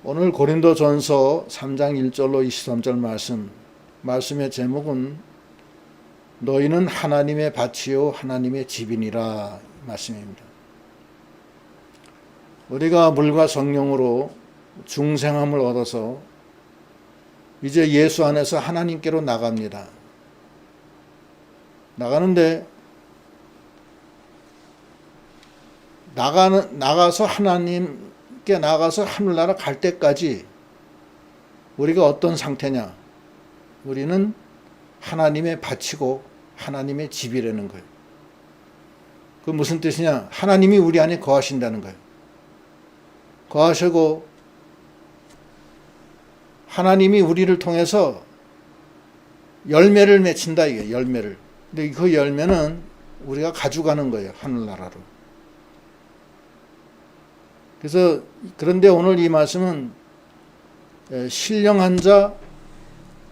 오늘 고린도전서 3장 1절로 23절 말씀의 제목은 너희는 하나님의 밭이요 하나님의 집이니라 말씀입니다. 우리가 물과 성령으로 중생함을 얻어서 이제 예수 안에서 하나님께로 나갑니다. 나가는데 나가서 하나님께 나가서 하늘나라 갈 때까지 우리가 어떤 상태냐? 우리는 하나님의 밭이고 하나님의 집이라는 거예요. 그 무슨 뜻이냐? 하나님이 우리 안에 거하신다는 거예요. 거하시고 하나님이 우리를 통해서 열매를 맺힌다 이게 열매를. 근데 그 열매는 우리가 가져가는 거예요. 하늘나라로. 그래서 그런데 오늘 이 말씀은 신령한 자,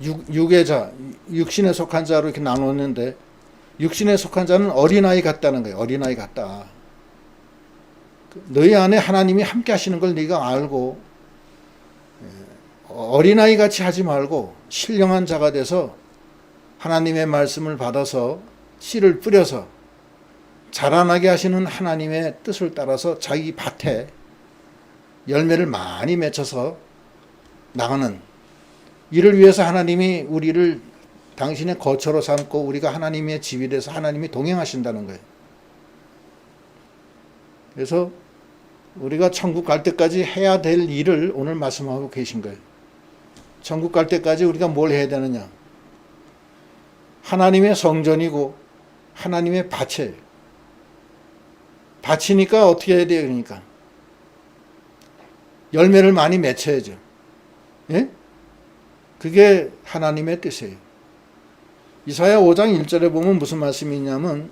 육의 자, 육신에 속한 자로 이렇게 나누었는데 육신에 속한 자는 어린아이 같다는 거예요. 어린아이 같다. 너희 안에 하나님이 함께 하시는 걸 네가 알고 어린아이 같이 하지 말고 신령한 자가 돼서 하나님의 말씀을 받아서 씨를 뿌려서 자라나게 하시는 하나님의 뜻을 따라서 자기 밭에 열매를 많이 맺혀서 나가는 이를 위해서 하나님이 우리를 당신의 거처로 삼고 우리가 하나님의 집이 돼서 하나님이 동행하신다는 거예요. 그래서 우리가 천국 갈 때까지 해야 될 일을 오늘 말씀하고 계신 거예요. 천국 갈 때까지 우리가 뭘 해야 되느냐? 하나님의 성전이고 하나님의 밭이에요. 밭이니까 어떻게 해야 돼요? 그러니까 열매를 많이 맺혀야죠. 예? 그게 하나님의 뜻이에요. 이사야 5장 1절에 보면 무슨 말씀이 있냐면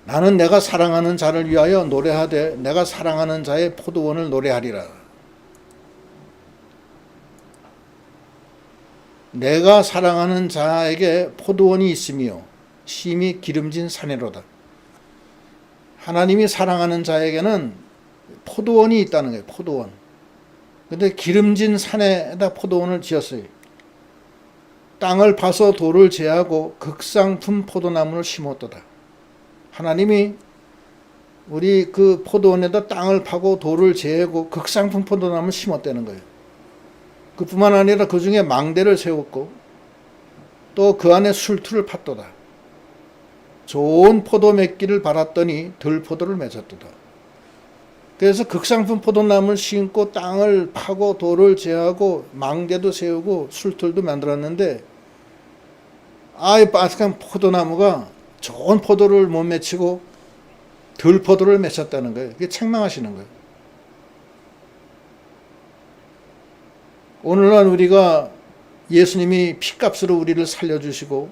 나는 내가 사랑하는 자를 위하여 노래하되 내가 사랑하는 자의 포도원을 노래하리라. 내가 사랑하는 자에게 포도원이 있으며 심히 기름진 산이로다. 하나님이 사랑하는 자에게는 포도원이 있다는 거예요. 포도원. 근데 기름진 산에다 포도원을 지었어요. 땅을 파서 돌을 제하고 극상품 포도나무를 심었도다. 하나님이 우리 그 포도원에다 땅을 파고 돌을 제하고 극상품 포도나무를 심었다는 거예요. 그뿐만 아니라 그 중에 망대를 세웠고 또 그 안에 술투를 팠도다. 좋은 포도 맺기를 바랐더니 들포도를 맺었도다. 그래서 극상품 포도나무를 심고 땅을 파고 돌을 제하고 망대도 세우고 술틀도 만들었는데 바삭한 포도나무가 좋은 포도를 못 맺히고 들포도를 맺혔다는 거예요. 그게 책망하시는 거예요. 오늘날 우리가 예수님이 피값으로 우리를 살려주시고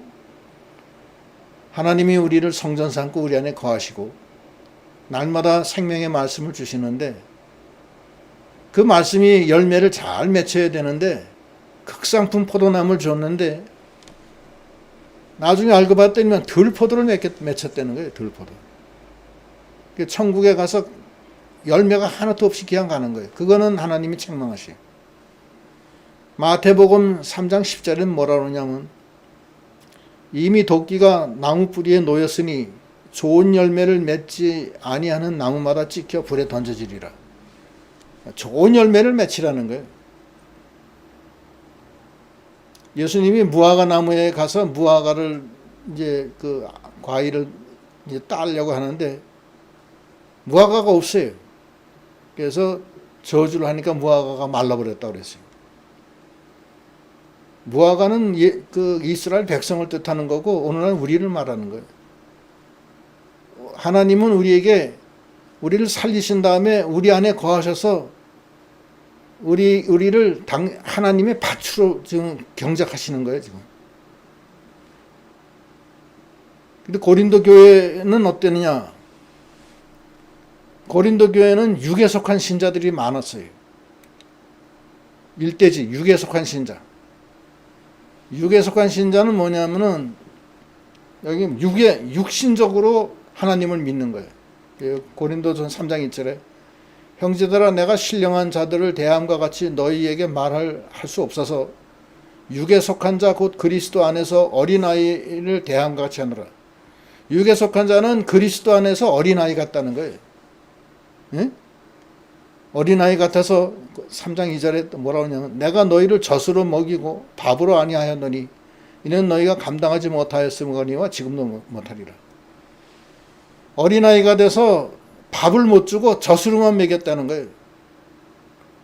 하나님이 우리를 성전 삼고 우리 안에 거하시고 날마다 생명의 말씀을 주시는데 그 말씀이 열매를 잘 맺혀야 되는데 극상품 포도나무를 줬는데 나중에 알고 봤더니 들포도를 맺혔다는 거예요. 들포도. 천국에 가서 열매가 하나도 없이 그냥 가는 거예요. 그거는 하나님이 책망하시요. 마태복음 3장 10절에는 뭐라 그러냐면 이미 도끼가 나무 뿌리에 놓였으니 좋은 열매를 맺지 아니하는 나무마다 찍혀 불에 던져지리라. 좋은 열매를 맺히라는 거예요. 예수님이 무화과 나무에 가서 무화과를 이제 그 과일을 이제 따려고 하는데 무화과가 없어요. 그래서 저주를 하니까 무화과가 말라버렸다고 그랬어요. 무화과는 그 이스라엘 백성을 뜻하는 거고 오늘날 우리를 말하는 거예요. 하나님은 우리를 살리신 다음에 우리 안에 거하셔서 우리를 하나님의 밭으로 지금 경작하시는 거예요, 지금. 근데 고린도 교회는 어땠느냐? 고린도 교회는 육에 속한 신자들이 많았어요. 일대지, 육에 속한 신자. 육에 속한 신자는 뭐냐면은 여기 육신적으로 하나님을 믿는 거예요. 고린도전 3장 1절에 형제들아 내가 신령한 자들을 대함과 같이 너희에게 말할 수 없어서 육에 속한 자 곧 그리스도 안에서 어린아이를 대함과 같이 하노라. 육에 속한 자는 그리스도 안에서 어린아이 같다는 거예요. 예? 어린아이 같아서 3장 2절에 뭐라고 하냐면 내가 너희를 젖으로 먹이고 밥으로 아니하였노니 이는 너희가 감당하지 못하였음거니와 지금도 못하리라. 어린아이가 돼서 밥을 못 주고 젖으로만 먹였다는 거예요.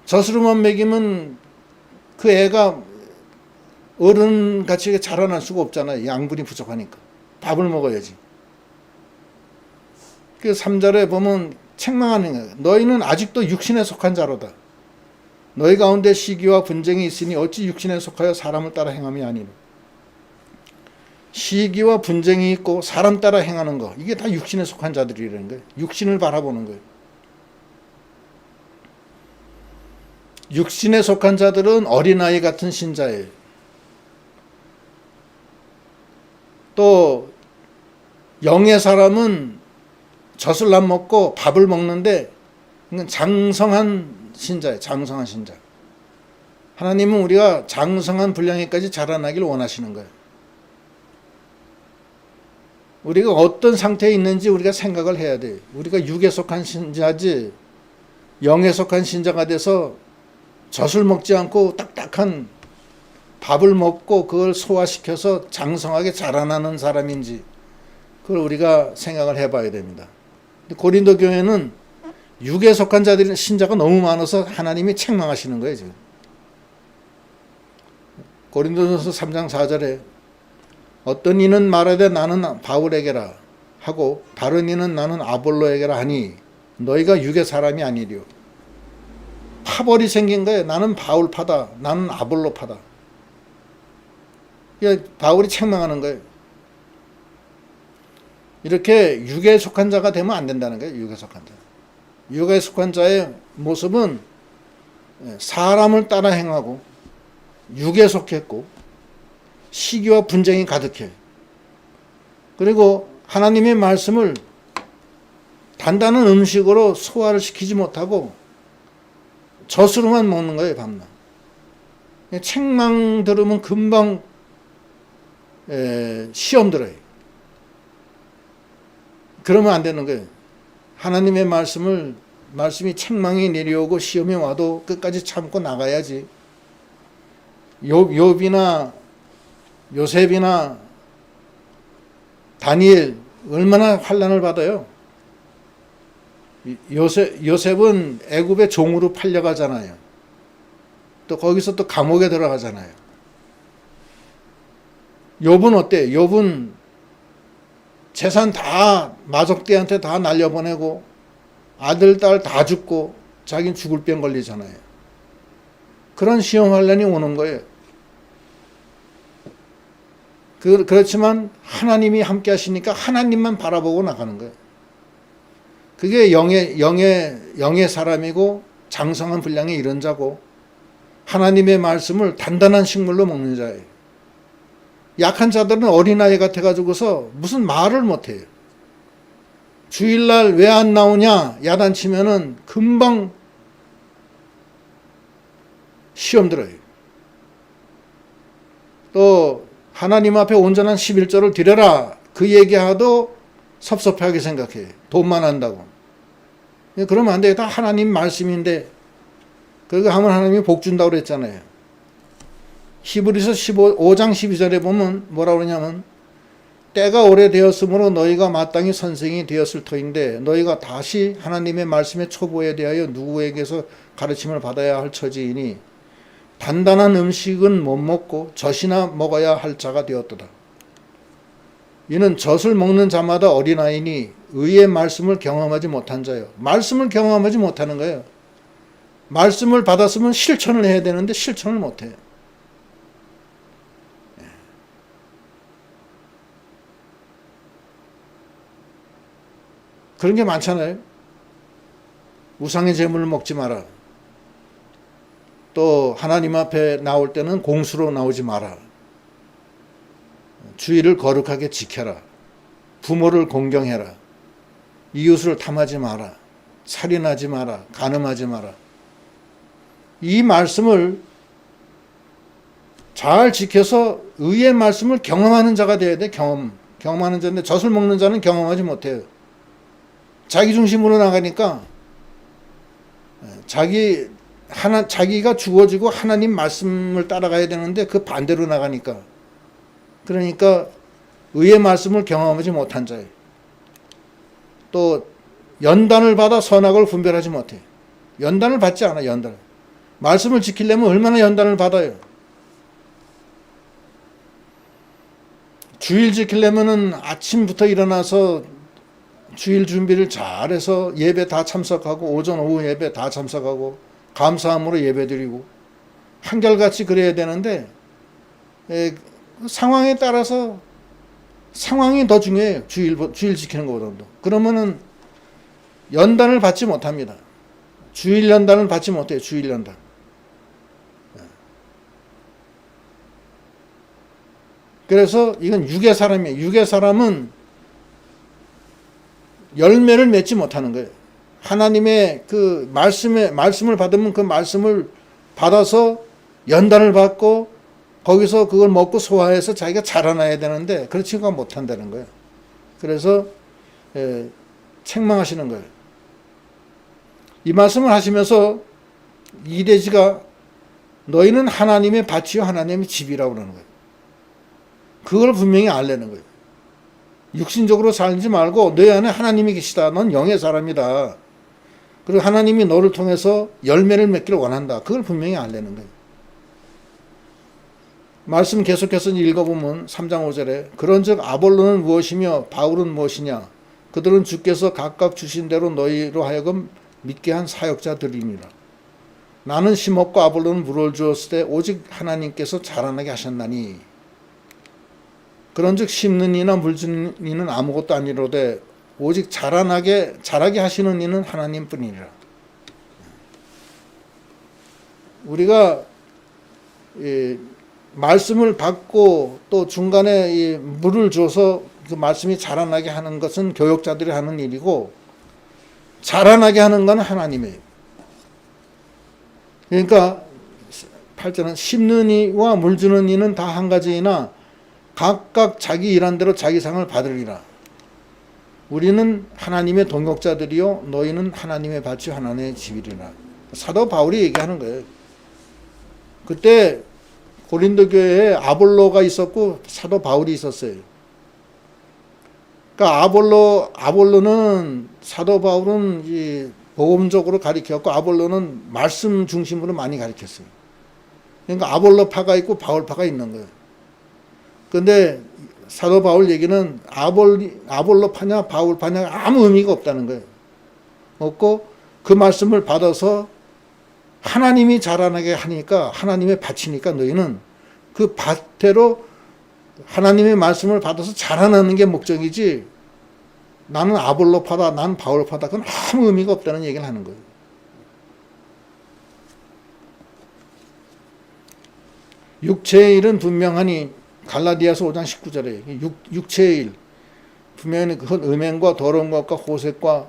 젖으로만 먹이면 그 애가 어른같이 자라날 수가 없잖아요. 양분이 부족하니까. 밥을 먹어야지. 그 3절에 보면 책망하는 거예요. 너희는 아직도 육신에 속한 자로다. 너희 가운데 시기와 분쟁이 있으니 어찌 육신에 속하여 사람을 따라 행함이 아니노. 시기와 분쟁이 있고 사람 따라 행하는 거, 이게 다 육신에 속한 자들이라는 거예요. 육신을 바라보는 거예요. 육신에 속한 자들은 어린아이 같은 신자예요. 또 영의 사람은 젖을 안 먹고 밥을 먹는데 장성한 신자예요. 장성한 신자. 하나님은 우리가 장성한 분량에까지 자라나길 원하시는 거예요. 우리가 어떤 상태에 있는지 우리가 생각을 해야 돼요. 우리가 육에 속한 신자지 영에 속한 신자가 돼서 젖을 먹지 않고 딱딱한 밥을 먹고 그걸 소화시켜서 장성하게 자라나는 사람인지 그걸 우리가 생각을 해봐야 됩니다. 고린도 교회는 육에 속한 자들이 신자가 너무 많아서 하나님이 책망하시는 거예요. 지금 고린도전서 3장 4절에 어떤 이는 말하되 나는 바울에게라 하고 다른 이는 나는 아볼로에게라 하니 너희가 육의 사람이 아니리요. 파벌이 생긴 거예요. 나는 바울파다. 나는 아볼로파다. 바울이 책망하는 거예요. 이렇게 육에 속한 자가 되면 안 된다는 거예요. 육에 속한 자. 육에 속한 자의 모습은 사람을 따라 행하고 육에 속했고 시기와 분쟁이 가득해. 그리고 하나님의 말씀을 단단한 음식으로 소화를 시키지 못하고 젖으로만 먹는 거예요. 밤낮. 책망 들으면 금방 시험 들어요. 그러면 안 되는 거예요. 하나님의 말씀이 책망이 내려오고 시험이 와도 끝까지 참고 나가야지. 욥이나 요셉이나 다니엘 얼마나 환난을 받아요. 요셉은 애굽의 종으로 팔려가잖아요. 또 거기서 또 감옥에 들어가잖아요. 욥은 어때? 욥은 재산 다 마족대한테 다 날려보내고 아들, 딸 다 죽고 자기는 죽을 병 걸리잖아요. 그런 시험 환난이 오는 거예요. 그렇지만 하나님이 함께 하시니까 하나님만 바라보고 나가는 거예요. 그게 영의 사람이고 장성한 분량의 이런 자고 하나님의 말씀을 단단한 식물로 먹는 자예요. 약한 자들은 어린아이 같아가지고서 무슨 말을 못해요. 주일날 왜 안 나오냐 야단치면은 금방 시험 들어요. 또 하나님 앞에 온전한 11조를 드려라 그 얘기하도 섭섭하게 생각해요. 돈만 한다고. 그러면 안 돼요. 다 하나님 말씀인데 그거 하면 하나님이 복 준다고 그랬잖아요. 히브리서 5장 12절에 보면 뭐라고 그러냐면 때가 오래되었으므로 너희가 마땅히 선생이 되었을 터인데 너희가 다시 하나님의 말씀의 초보에 대하여 누구에게서 가르침을 받아야 할 처지이니 단단한 음식은 못 먹고 젖이나 먹어야 할 자가 되었도다. 이는 젖을 먹는 자마다 어린아이니 의의 말씀을 경험하지 못한 자요. 말씀을 경험하지 못하는 거예요. 말씀을 받았으면 실천을 해야 되는데 실천을 못해요. 그런 게 많잖아요. 우상의 제물을 먹지 마라. 또 하나님 앞에 나올 때는 공수로 나오지 마라. 주의를 거룩하게 지켜라. 부모를 공경해라. 이웃을 탐하지 마라. 살인하지 마라, 간음하지 마라. 이 말씀을 잘 지켜서 의의 말씀을 경험하는 자가 돼야 돼. 경험하는 자인데 젖을 먹는 자는 경험하지 못해요. 자기 중심으로 나가니까 자기가 주어지고 하나님 말씀을 따라가야 되는데 그 반대로 나가니까, 그러니까 의의 말씀을 경험하지 못한 자예요. 또 연단을 받아 선악을 분별하지 못해. 연단을 받지 않아. 연단. 말씀을 지키려면 얼마나 연단을 받아요. 주일 지키려면은 아침부터 일어나서 주일 준비를 잘해서 예배 다 참석하고, 오전 오후 예배 다 참석하고, 감사함으로 예배 드리고, 한결같이 그래야 되는데 상황에 따라서 상황이 더 중요해요. 주일 지키는 것보다도. 그러면은 연단을 받지 못합니다. 주일 연단을 받지 못해요. 주일 연단. 그래서 이건 육의 사람이에요. 육의 사람은 열매를 맺지 못하는 거예요. 하나님의 그 말씀을 받으면 그 말씀을 받아서 연단을 받고 거기서 그걸 먹고 소화해서 자기가 자라나야 되는데 그렇지가 못한다는 거예요. 그래서 책망하시는 거예요. 이 말씀을 하시면서 이대지가 너희는 하나님의 밭이요 하나님의 집이라고 그러는 거예요. 그걸 분명히 알려는 거예요. 육신적으로 살지 말고 너희 안에 하나님이 계시다. 넌 영의 사람이다. 그리고 하나님이 너를 통해서 열매를 맺기를 원한다. 그걸 분명히 알려는 거예요. 말씀 계속해서 읽어보면 3장 5절에 그런즉 아볼로는 무엇이며 바울은 무엇이냐. 그들은 주께서 각각 주신 대로 너희로 하여금 믿게 한 사역자들이니라. 나는 심었고 아볼로는 물을 주었을 때 오직 하나님께서 자라나게 하셨나니. 그런즉 심는 이나 물 주는 이는 아무것도 아니로되 오직 자라게 하시는 이는 하나님뿐이니라. 우리가 말씀을 받고 또 중간에 물을 줘서 그 말씀이 자라나게 하는 것은 교역자들이 하는 일이고, 자라나게 하는 건 하나님이에요. 그러니까 8절은 심는 이와 물 주는 이는 다 한 가지이나 각각 자기 일한 대로 자기 상을 받으리라. 우리는 하나님의 동역자들이요 너희는 하나님의 밭이 하나님의 집이리라. 사도 바울이 얘기하는 거예요. 그때 고린도 교회에 아볼로가 있었고 사도 바울이 있었어요. 그러니까 아볼로는 사도 바울은 이 복음적으로 가르쳤고 아볼로는 말씀 중심으로 많이 가르쳤어요. 그러니까 아볼로파가 있고 바울파가 있는 거예요. 근데 사도 바울 얘기는 아볼로파냐 바울파냐 아무 의미가 없다는 거예요. 없고 그 말씀을 받아서 하나님이 자라나게 하니까 하나님의 밭이니까 너희는 그 밭대로 하나님의 말씀을 받아서 자라나는 게 목적이지 나는 아볼로파다 나는 바울파다 그건 아무 의미가 없다는 얘기를 하는 거예요. 육체의 일은 분명하니 갈라디아서 5장 19절에 육체의 일 분명히 그건 음행과 더러운 것과 호색과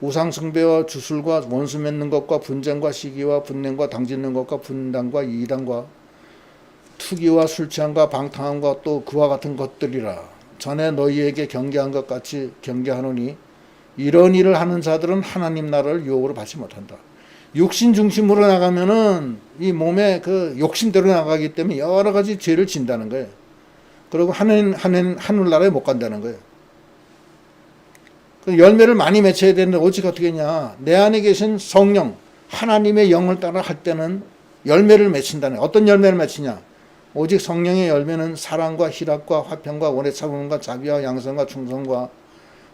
우상숭배와 주술과 원수 맺는 것과 분쟁과 시기와 분냄과 당짓는 것과 분당과 이당과 투기와 술취함과 방탕함과 또 그와 같은 것들이라. 전에 너희에게 경계한 것 같이 경계하노니 이런 일을 하는 자들은 하나님 나라를 유혹으로 받지 못한다. 육신 중심으로 나가면은 이 몸에 그 욕심대로 나가기 때문에 여러 가지 죄를 진다는 거예요. 그리고 하늘나라에 못 간다는 거예요. 열매를 많이 맺혀야 되는데 오직 어떻게 했냐. 내 안에 계신 성령 하나님의 영을 따라 할 때는 열매를 맺힌다는 거예요. 어떤 열매를 맺히냐. 오직 성령의 열매는 사랑과 희락과 화평과 오래 참음과 자비와 양선과 충성과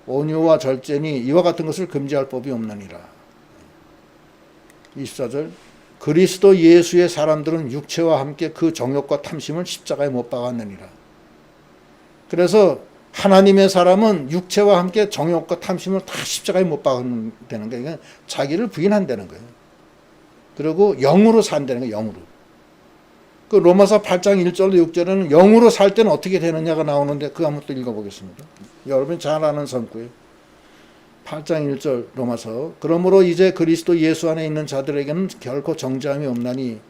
온유와 절제니 이와 같은 것을 금지할 법이 없느니라. 24절 그리스도 예수의 사람들은 육체와 함께 그 정욕과 탐심을 십자가에 못 박았느니라. 그래서 하나님의 사람은 육체와 함께 정욕과 탐심을 다 십자가에 못 박는다는 거예요. 그러니까 자기를 부인한다는 거예요. 그리고 영으로 산다는 거예요. 영으로. 그 로마서 8장 1절 6절에는 영으로 살 때는 어떻게 되느냐가 나오는데 그거 한번 또 읽어보겠습니다. 여러분이 잘 아는 성구예요. 8장 1절 로마서. 그러므로 이제 그리스도 예수 안에 있는 자들에게는 결코 정죄함이 없나니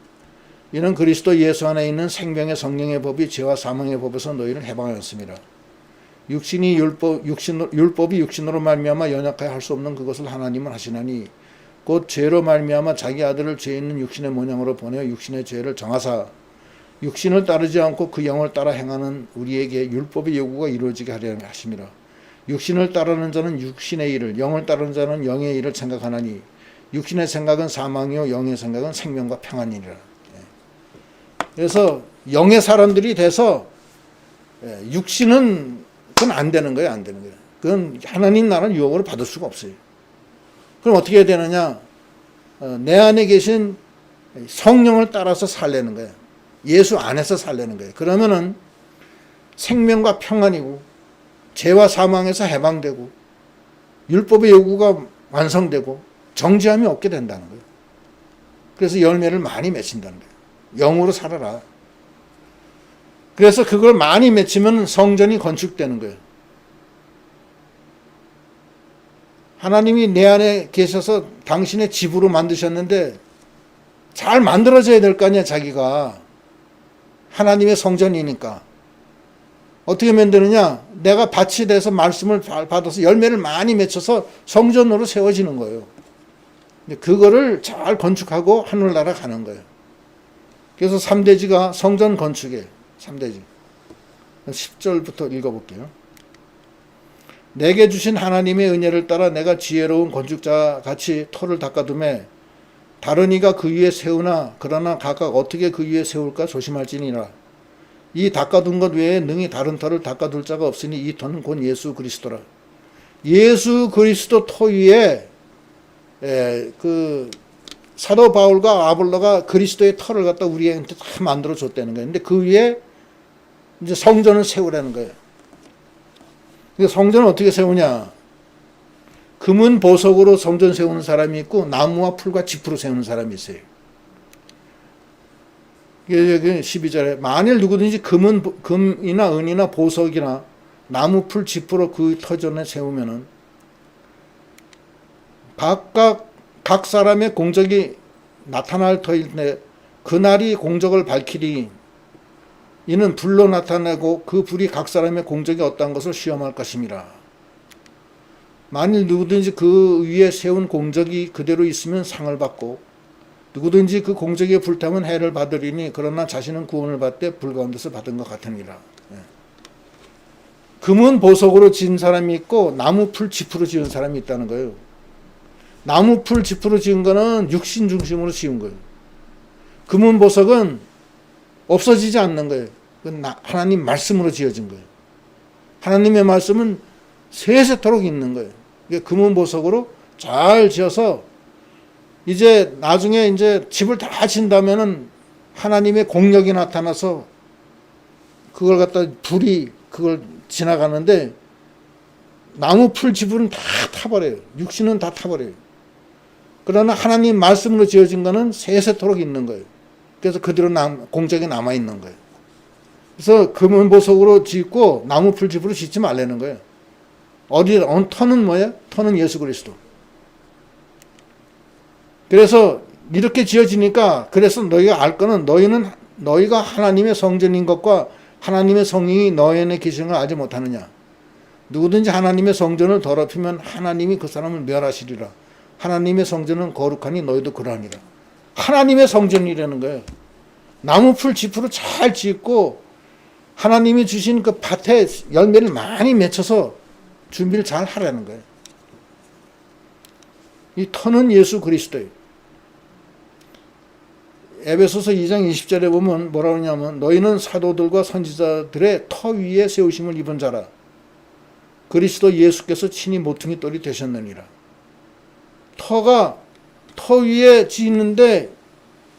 이는 그리스도 예수 안에 있는 생명의 성령의 법이 죄와 사망의 법에서 너희를 해방하였습니다. 율법이 육신으로 말미암아 연약하여 할 수 없는 그것을 하나님은 하시나니 곧 죄로 말미암아 자기 아들을 죄 있는 육신의 모양으로 보내어 육신의 죄를 정하사 육신을 따르지 않고 그 영을 따라 행하는 우리에게 율법의 요구가 이루어지게 하려 하심이라. 육신을 따르는 자는 육신의 일을, 영을 따르는 자는 영의 일을 생각하나니 육신의 생각은 사망이요 영의 생각은 생명과 평안이니라. 그래서 영의 사람들이 돼서 육신은 그건 안 되는 거예요. 안 되는 거예요. 그건 하나님 나라는 유혹을 받을 수가 없어요. 그럼 어떻게 해야 되느냐? 내 안에 계신 성령을 따라서 살려는 거예요. 예수 안에서 살려는 거예요. 그러면은 생명과 평안이고 죄와 사망에서 해방되고 율법의 요구가 완성되고 정죄함이 없게 된다는 거예요. 그래서 열매를 많이 맺힌다는 거예요. 영으로 살아라. 그래서 그걸 많이 맺히면 성전이 건축되는 거예요. 하나님이 내 안에 계셔서 당신의 집으로 만드셨는데 잘 만들어져야 될 거 아니야, 자기가. 하나님의 성전이니까. 어떻게 만드느냐? 내가 밭이 돼서 말씀을 받아서 열매를 많이 맺혀서 성전으로 세워지는 거예요. 그거를 잘 건축하고 하늘나라 가는 거예요. 그래서 3대지가 성전 건축이에요. 3대지. 10절부터 읽어볼게요. 내게 주신 하나님의 은혜를 따라 내가 지혜로운 건축자 같이 터를 닦아두매 다른 이가 그 위에 세우나 그러나 각각 어떻게 그 위에 세울까 조심할지니라. 이 닦아둔 것 외에 능히 다른 터를 닦아둘 자가 없으니 이 터는 곧 예수 그리스도라. 예수 그리스도 터 위에 그 사도 바울과 아볼로가 그리스도의 터를 갖다 우리한테 다 만들어 줬다는 거예요. 근데 그 위에 이제 성전을 세우라는 거예요. 성전을 어떻게 세우냐? 금은 보석으로 성전 세우는 사람이 있고 나무와 풀과 짚으로 세우는 사람이 있어요. 여기 12절에 만일 누구든지 금이나 은이나 보석이나 나무, 풀, 짚으로 그 터전에 세우면은 각 사람의 공적이 나타날 터인데 그날이 공적을 밝히리. 이는 불로 나타내고 그 불이 각 사람의 공적이 어떠한 것을 시험할 것임이라. 만일 누구든지 그 위에 세운 공적이 그대로 있으면 상을 받고 누구든지 그 공적에 불타면 해를 받으리니 그러나 자신은 구원을 받되 불 가운데서 받은 것 같으니라. 금은 보석으로 지은 사람이 있고 나무, 풀, 짚으로 지은 사람이 있다는 거예요. 나무, 풀, 짚으로 지은 거는 육신 중심으로 지은 거예요. 금은 보석은 없어지지 않는 거예요. 하나님 말씀으로 지어진 거예요. 하나님의 말씀은 세세토록 있는 거예요. 금은 보석으로 잘 지어서 이제 나중에 이제 집을 다 진다면은 하나님의 공력이 나타나서 그걸 갖다 불이 그걸 지나가는데 나무, 풀, 짚은 다 타버려요. 육신은 다 타버려요. 그러나 하나님 말씀으로 지어진 거는 세세토록 있는 거예요. 그래서 그대로 공적이 남아있는 거예요. 그래서 금은 보석으로 짓고 나무, 풀, 짚으로 짓지 말라는 거예요. 터는 뭐예요? 터는 예수 그리스도. 그래서 이렇게 지어지니까 그래서 너희가 알 거는 너희가 하나님의 성전인 것과 하나님의 성령이 너희 안에 계시는 걸 알지 못하느냐. 누구든지 하나님의 성전을 더럽히면 하나님이 그 사람을 멸하시리라. 하나님의 성전은 거룩하니 너희도 그러하니라. 하나님의 성전이라는 거예요. 나무, 풀, 짚으로 잘 짓고 하나님이 주신 그 밭에 열매를 많이 맺혀서 준비를 잘 하라는 거예요. 이 터는 예수 그리스도예요. 에베소서 2장 20절에 보면 뭐라고 하냐면 너희는 사도들과 선지자들의 터 위에 세우심을 입은 자라. 그리스도 예수께서 친히 모퉁이 돌이 되셨느니라. 터 위에 짓는데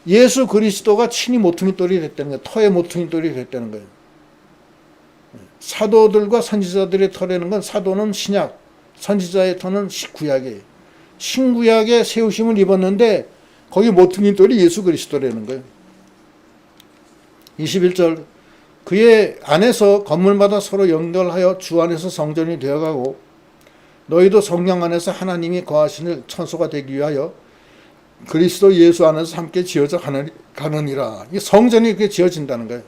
예수 그리스도가 친히 모퉁이 돌이 됐다는 거예요. 터의 모퉁이 돌이 됐다는 거예요. 사도들과 선지자들의 터라는 건 사도는 신약, 선지자의 터는 구약이에요. 신구약에 세우심을 입었는데 거기 모퉁이 돌이 예수 그리스도라는 거예요. 21절 그의 안에서 건물마다 서로 연결하여 주 안에서 성전이 되어가고 너희도 성령 안에서 하나님이 거하시는 천소가 되기 위하여 그리스도 예수 안에서 함께 지어져 가느니라. 이 성전이 그렇게 지어진다는 거예요.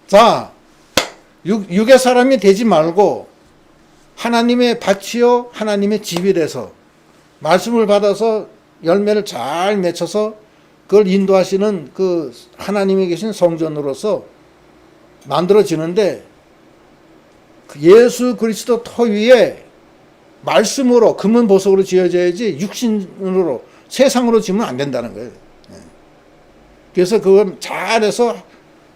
자, 육의 사람이 되지 말고 하나님의 밭이요 하나님의 집이 돼서 말씀을 받아서 열매를 잘 맺혀서 그걸 인도하시는 그 하나님이 계신 성전으로서 만들어지는데, 예수 그리스도 터 위에 말씀으로 금은 보석으로 지어져야지 육신으로 세상으로 지으면 안 된다는 거예요. 그래서 그걸 잘해서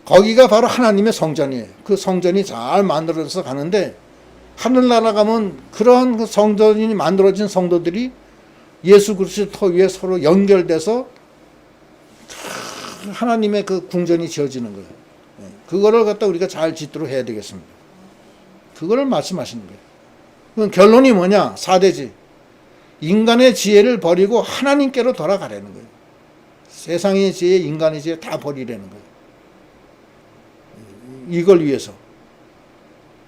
거기가 바로 하나님의 성전이에요. 그 성전이 잘 만들어져서 가는데, 하늘나라 가면 그런 그 성전이 만들어진 성도들이 예수 그리스도 터 위에 서로 연결돼서 하나님의 그 궁전이 지어지는 거예요. 그거를 갖다 우리가 잘 짓도록 해야 되겠습니다. 그거를 말씀하시는 거예요. 그럼 결론이 뭐냐? 4대지. 인간의 지혜를 버리고 하나님께로 돌아가라는 거예요. 세상의 지혜, 인간의 지혜 다 버리라는 거예요. 이걸 위해서.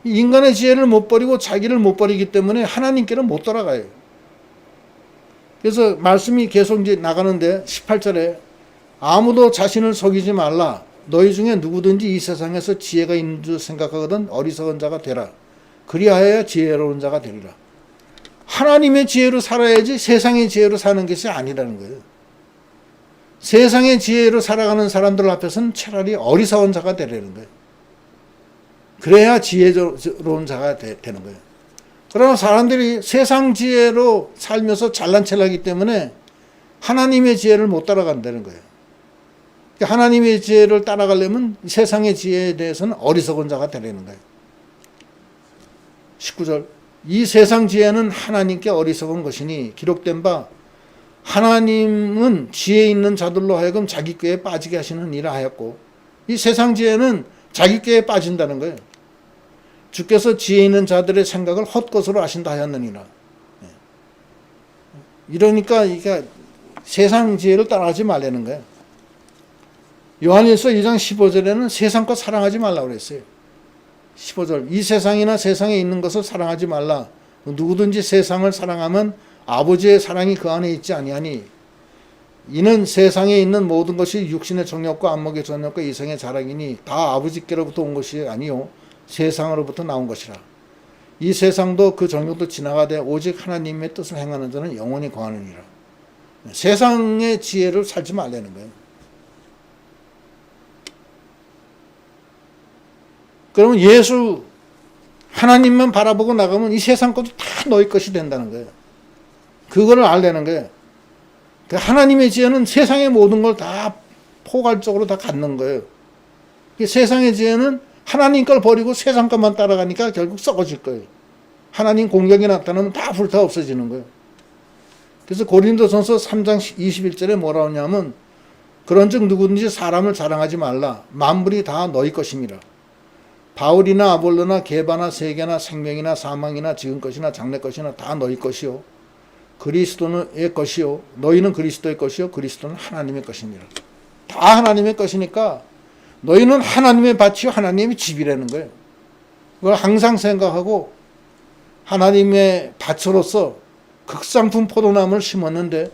인간의 지혜를 못 버리고 자기를 못 버리기 때문에 하나님께로 못 돌아가요. 그래서 말씀이 계속 이제 나가는데 18절에 아무도 자신을 속이지 말라. 너희 중에 누구든지 이 세상에서 지혜가 있는 줄 생각하거든 어리석은 자가 되라. 그리하여 지혜로운 자가 되리라. 하나님의 지혜로 살아야지 세상의 지혜로 사는 것이 아니라는 거예요. 세상의 지혜로 살아가는 사람들 앞에서는 차라리 어리석은 자가 되라는 거예요. 그래야 지혜로운 자가 되는 거예요. 그러나 사람들이 세상 지혜로 살면서 잘난 체를 하기 때문에 하나님의 지혜를 못 따라간다는 거예요. 하나님의 지혜를 따라가려면 세상의 지혜에 대해서는 어리석은 자가 되라는 거예요. 19절. 이 세상 지혜는 하나님께 어리석은 것이니 기록된 바 하나님은 지혜 있는 자들로 하여금 자기 꾀에 빠지게 하시는 일을 하였고, 이 세상 지혜는 자기 꾀에 빠진다는 거예요. 주께서 지혜 있는 자들의 생각을 헛것으로 하신다 하였느니라. 이러니까 이게 세상 지혜를 따라하지 말라는 거예요. 요한일서 2장 15절에는 세상 것 사랑하지 말라고 그랬어요. 15절. 이 세상이나 세상에 있는 것을 사랑하지 말라. 누구든지 세상을 사랑하면 아버지의 사랑이 그 안에 있지 아니하니, 이는 세상에 있는 모든 것이 육신의 정욕과 안목의 정욕과 이성의 자랑이니 다 아버지께로부터 온 것이 아니요 세상으로부터 나온 것이라. 이 세상도 그 정욕도 지나가되 오직 하나님의 뜻을 행하는 자는 영원히 거하느니라. 세상의 지혜를 살지 말라는 거예요. 그러면 예수 하나님만 바라보고 나가면 이 세상 것도 다 너희 것이 된다는 거예요. 그거를 알라는 거예요. 하나님의 지혜는 세상의 모든 걸 다 포괄적으로 다 갖는 거예요. 세상의 지혜는 하나님 걸 버리고 세상 것만 따라가니까 결국 썩어질 거예요. 하나님 공격이 나타나면 다 불타 없어지는 거예요. 그래서 고린도전서 3장 21절에 뭐라고 하냐면, 그런즉 누구든지 사람을 자랑하지 말라. 만물이 다 너희 것임이라. 바울이나 아볼로나 게바나 세계나 생명이나 사망이나 지금 것이나 장래 것이나 다 너희 것이요 그리스도의 것이요 너희는 그리스도의 것이요 그리스도는 하나님의 것이니라. 다 하나님의 것이니까 너희는 하나님의 밭이요 하나님의 집이라는 거예요. 그걸 항상 생각하고 하나님의 밭으로서 극상품 포도나무를 심었는데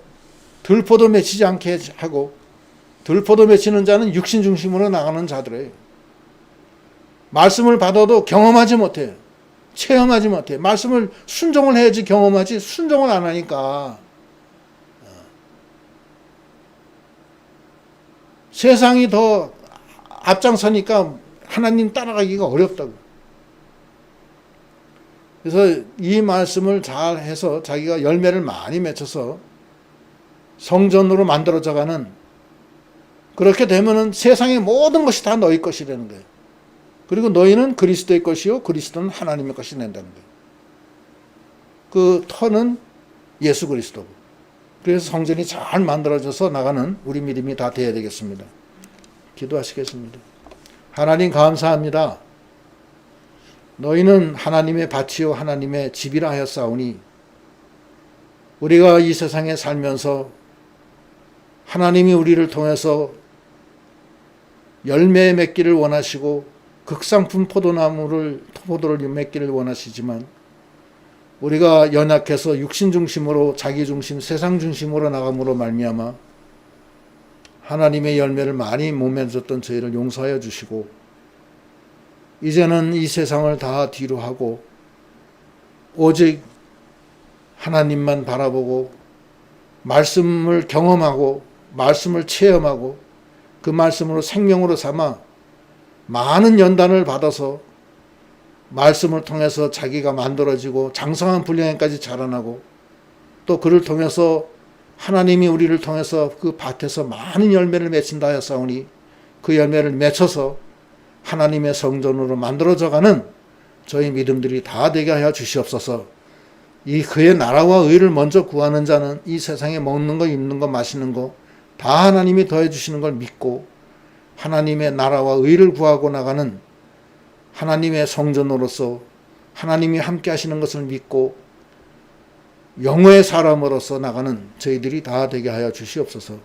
들포도 맺히지 않게 하고, 들포도 맺히는 자는 육신 중심으로 나가는 자들이에요. 말씀을 받아도 경험하지 못해요. 체험하지 못해요. 말씀을 순종을 해야지 경험하지, 순종을 안 하니까 세상이 더 앞장서니까 하나님 따라가기가 어렵다고. 그래서 이 말씀을 잘 해서 자기가 열매를 많이 맺혀서 성전으로 만들어져가는, 그렇게 되면은 세상의 모든 것이 다 너희 것이라는 거예요. 그리고 너희는 그리스도의 것이요 그리스도는 하나님의 것이 된다는 거예요. 그 터는 예수 그리스도고, 그래서 성전이 잘 만들어져서 나가는 우리 믿음이 다 되어야 되겠습니다. 기도하시겠습니다. 하나님 감사합니다. 너희는 하나님의 밭이요 하나님의 집이라 하였사오니, 우리가 이 세상에 살면서 하나님이 우리를 통해서 열매 맺기를 원하시고 극상품 포도를 맺기를 원하시지만, 우리가 연약해서 육신 중심으로 자기 중심, 세상 중심으로 나감으로 말미암아 하나님의 열매를 많이 못 맺었던 저희를 용서하여 주시고 이제는 이 세상을 다 뒤로 하고 오직 하나님만 바라보고 말씀을 경험하고 말씀을 체험하고 그 말씀으로 생명으로 삼아 많은 연단을 받아서 말씀을 통해서 자기가 만들어지고 장성한 분량에까지 자라나고 또 그를 통해서 하나님이 우리를 통해서 그 밭에서 많은 열매를 맺힌다 하였사오니 그 열매를 맺혀서 하나님의 성전으로 만들어져가는 저희 믿음들이 다 되게 하여 주시옵소서. 이 그의 나라와 의를 먼저 구하는 자는 이 세상에 먹는 거 입는 거 마시는 거 다 하나님이 더해 주시는 걸 믿고 하나님의 나라와 의를 구하고 나가는 하나님의 성전으로서 하나님이 함께 하시는 것을 믿고 영의 사람으로서 나가는 저희들이 다 되게 하여 주시옵소서.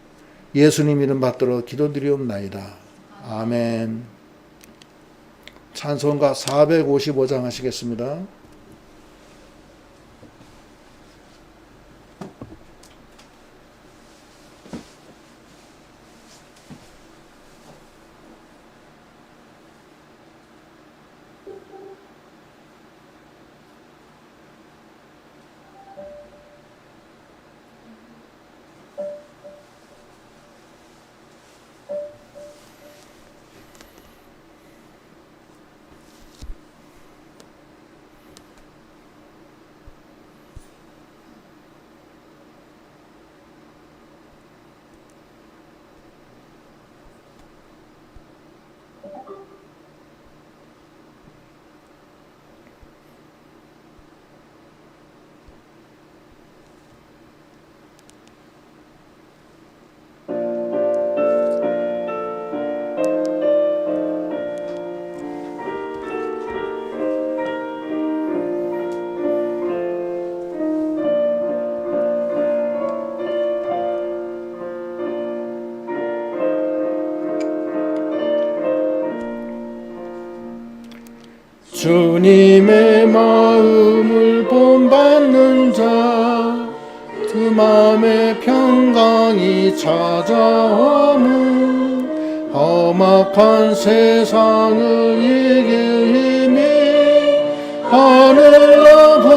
예수님 이름 받들어 기도드리옵나이다. 아멘. 찬송가 455장 하시겠습니다. 주님의 마음을 본받는 자, 그 마음에 평강이 찾아오는 험악한 세상을 이길 힘이 하늘로부터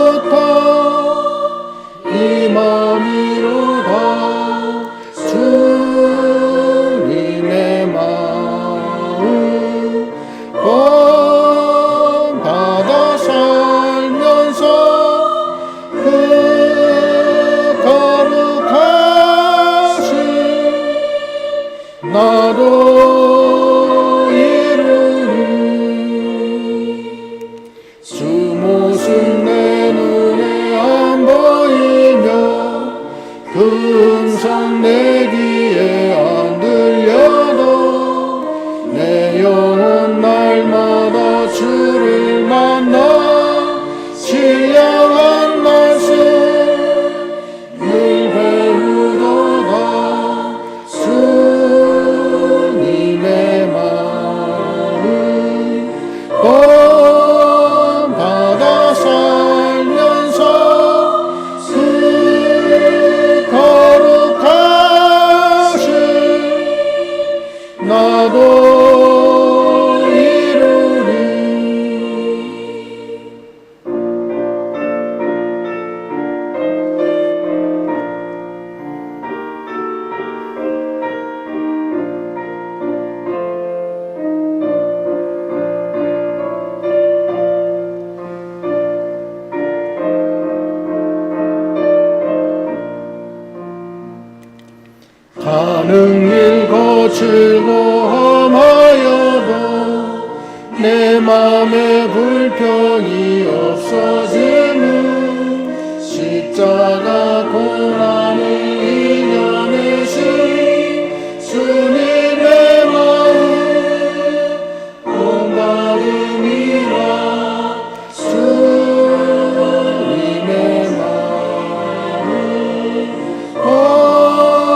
임함이로다. 주님의 마음 본받아 살면서 그 거룩하신 나도 이루리. 주 모습 내 눈에 안 보이며 그 음성 내 귀에 안 들려도 내 영혼 날마다 주를 만나 신령한 말씀 늘 배우도다. 주님의 마음 본받아 살면서 그 거룩하신 나도 이루리. 가는 길 거칠고 험하여도 내 맘에 불평이 없어지는 십자가 고난을 이겨내신 주님의 마음 본받음이라. 주님의 마음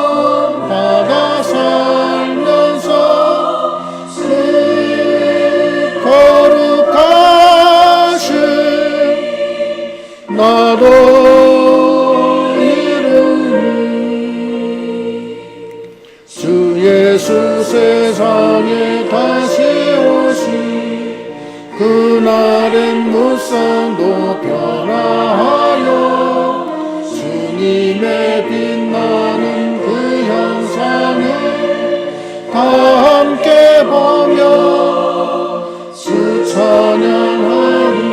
본받아 살면서 그 거룩하신 나도 예수 세상에 다시 오시 그날엔 무쌍도 변화하여 주님의 빛나는 그 형상을 다 함께 보며 주 찬양하리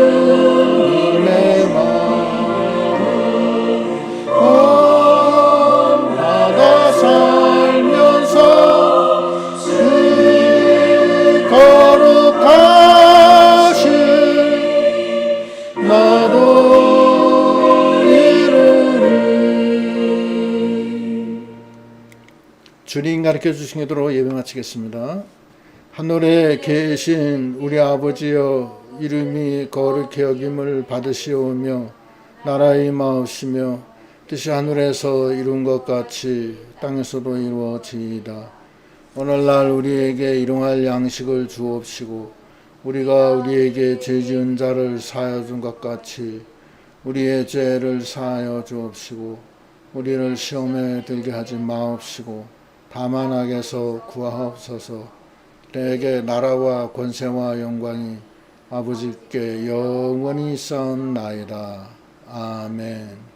주님의 마음 나다 살면서 그 거룩하신 나도 이루리. 주님 가르쳐 주신 대로 예배 마치겠습니다. 하늘에 계신 우리 아버지여 이름이 거룩히 여김을 받으시오며 나라의 임하옵시며 뜻이 하늘에서 이룬 것 같이 땅에서도 이루어지이다. 오늘날 우리에게 일용할 양식을 주옵시고 우리가 우리에게 죄 지은 자를 사하여 준 것 같이 우리의 죄를 사하여 주옵시고 우리를 시험에 들게 하지 마옵시고 다만 악에서 구하옵소서. 내게 나라와 권세와 영광이 아버지께 영원히 있사옵나이다. 아멘.